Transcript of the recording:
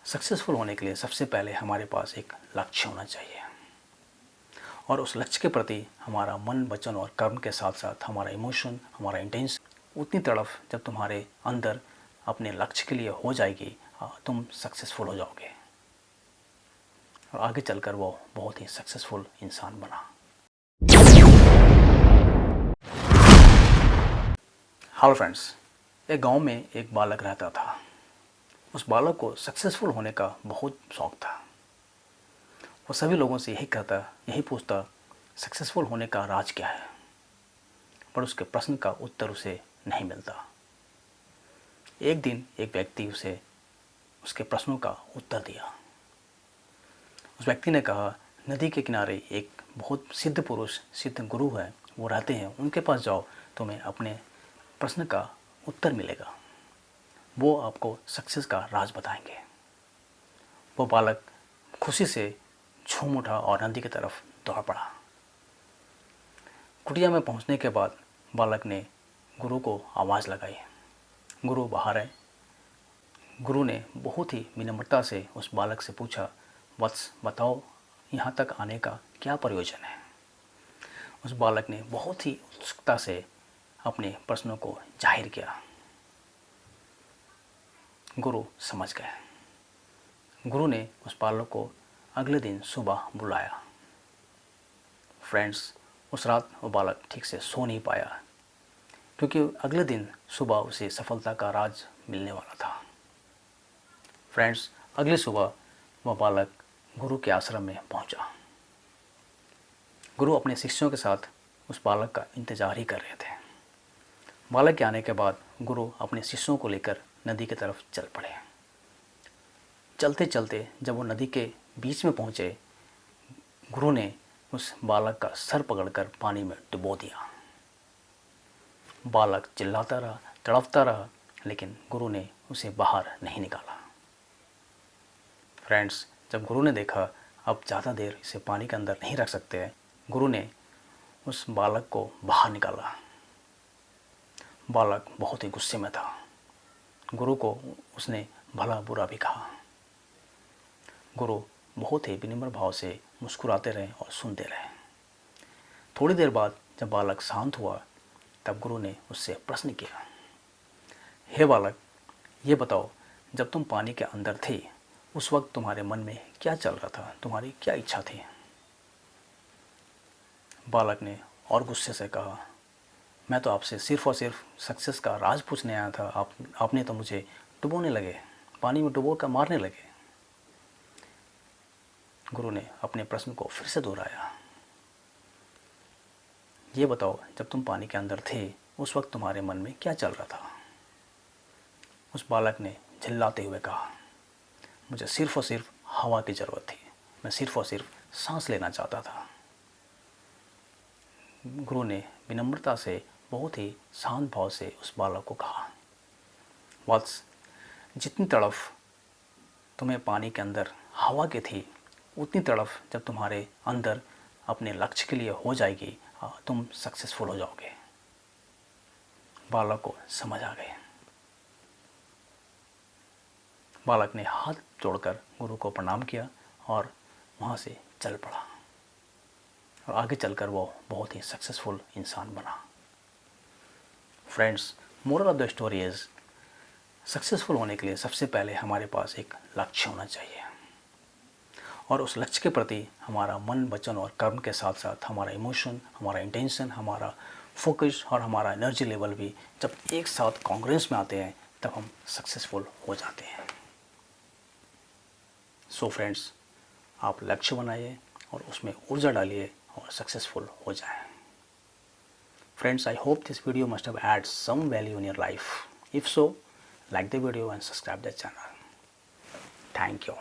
Successful होने के लिए सबसे पहले हमारे पास एक लक्ष्य होना चाहिए और उस लक्ष्य के प्रति हमारा मन, वचन और कर्म के साथ साथ हमारा इमोशन, हमारा इंटेंशन, उतनी तड़फ जब तुम्हारे अंदर अपने लक्ष्य के लिए हो जाएगी, तुम सक्सेसफुल हो जाओगे और आगे चलकर वो बहुत ही सक्सेसफुल इंसान बना। हेलो फ्रेंड्स, एक गांव में एक बालक रहता था। उस बालक को सक्सेसफुल होने का बहुत शौक़ था। वो सभी लोगों से यही पूछता, सक्सेसफुल होने का राज क्या है, पर उसके प्रश्न का उत्तर उसे नहीं मिलता। एक दिन एक व्यक्ति उसे उसके प्रश्नों का उत्तर दिया। उस व्यक्ति ने कहा, नदी के किनारे एक बहुत सिद्ध पुरुष, सिद्ध गुरु है, वो रहते हैं, उनके पास जाओ, तुम्हें अपने प्रश्न का उत्तर मिलेगा। वो आपको सक्सेस का राज बताएंगे। वो बालक खुशी से झूम उठा और नदी की तरफ दौड़ पड़ा। कुटिया में पहुंचने के बाद बालक ने गुरु को आवाज़ लगाई। गुरु बाहर आए। गुरु ने बहुत ही विनम्रता से उस बालक से पूछा, वत्स, बताओ यहाँ तक आने का क्या प्रयोजन है। उस बालक ने बहुत ही उत्सुकता से अपने प्रश्नों को जाहिर किया। गुरु समझ गए। गुरु ने उस बालक को अगले दिन सुबह बुलाया। फ्रेंड्स, उस रात वो बालक ठीक से सो नहीं पाया, क्योंकि अगले दिन सुबह उसे सफलता का राज मिलने वाला था। फ्रेंड्स, अगली सुबह वह बालक गुरु के आश्रम में पहुंचा। गुरु अपने शिष्यों के साथ उस बालक का इंतजार ही कर रहे थे। बालक के आने के बाद गुरु अपने शिष्यों को लेकर नदी की तरफ चल पड़े। चलते चलते जब वो नदी के बीच में पहुँचे, गुरु ने उस बालक का सर पकड़कर पानी में डुबो दिया। बालक चिल्लाता रहा, तड़पता रहा, लेकिन गुरु ने उसे बाहर नहीं निकाला। फ्रेंड्स, जब गुरु ने देखा अब ज़्यादा देर इसे पानी के अंदर नहीं रख सकते, गुरु ने उस बालक को बाहर निकाला। बालक बहुत ही गुस्से में था। गुरु को उसने भला बुरा भी कहा। गुरु बहुत ही विनम्र भाव से मुस्कुराते रहे और सुनते रहे। थोड़ी देर बाद जब बालक शांत हुआ, तब गुरु ने उससे प्रश्न किया, हे बालक, ये बताओ, जब तुम पानी के अंदर थे उस वक्त तुम्हारे मन में क्या चल रहा था, तुम्हारी क्या इच्छा थी। बालक ने और गुस्से से कहा, मैं तो आपसे सिर्फ़ और सिर्फ सक्सेस का राज पूछने आया था, आपने तो मुझे डुबोने लगे, पानी में डुबो कर मारने लगे। गुरु ने अपने प्रश्न को फिर से दोहराया, ये बताओ, जब तुम पानी के अंदर थे उस वक्त तुम्हारे मन में क्या चल रहा था। उस बालक ने झिल्लाते हुए कहा, मुझे सिर्फ़ और सिर्फ हवा की ज़रूरत थी, मैं सिर्फ़ और सिर्फ सांस लेना चाहता था। गुरु ने विनम्रता से बहुत ही शांत भाव से उस बालक को कहा, वत्स, जितनी तड़फ तुम्हें पानी के अंदर हवा की थी, उतनी तड़फ जब तुम्हारे अंदर अपने लक्ष्य के लिए हो जाएगी, तुम सक्सेसफुल हो जाओगे। बालक को समझ आ गए। बालक ने हाथ जोड़कर गुरु को प्रणाम किया और वहाँ से चल पड़ा और आगे चलकर वो बहुत ही सक्सेसफुल इंसान बना। Friends, moral of the story is, successful होने के लिए सबसे पहले हमारे पास एक लक्ष्य होना चाहिए और उस लक्ष्य के प्रति हमारा मन, वचन और कर्म के साथ साथ हमारा इमोशन, हमारा इंटेंशन, हमारा फोकस और हमारा एनर्जी लेवल भी जब एक साथ कांग्रेस में आते हैं, तब हम सक्सेसफुल हो जाते हैं। सो फ्रेंड्स, आप लक्ष्य बनाइए और उसमें ऊर्जा डालिए और सक्सेसफुल हो जाएं। Friends, I hope this video must have added some value in your life. If so, like the video and subscribe the channel. Thank you.